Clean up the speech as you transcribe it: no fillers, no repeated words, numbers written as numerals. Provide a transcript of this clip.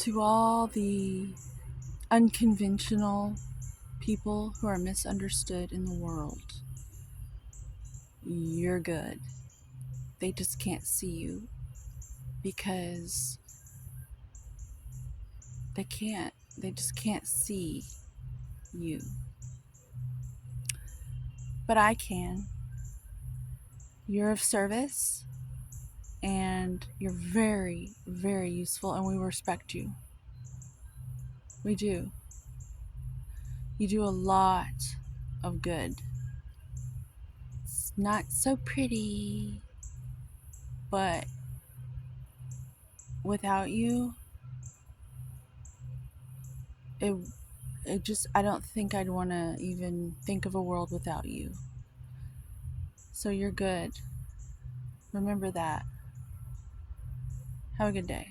To all the unconventional people who are misunderstood in the world, you're good. They just can't see you because they just can't see you. But I can. You're of service and you're very, very useful, and we respect you. We do. You do a lot of good. It's not so pretty, but without you, it I don't think I'd want to even think of a world without you. So you're good. Remember that. Have a good day.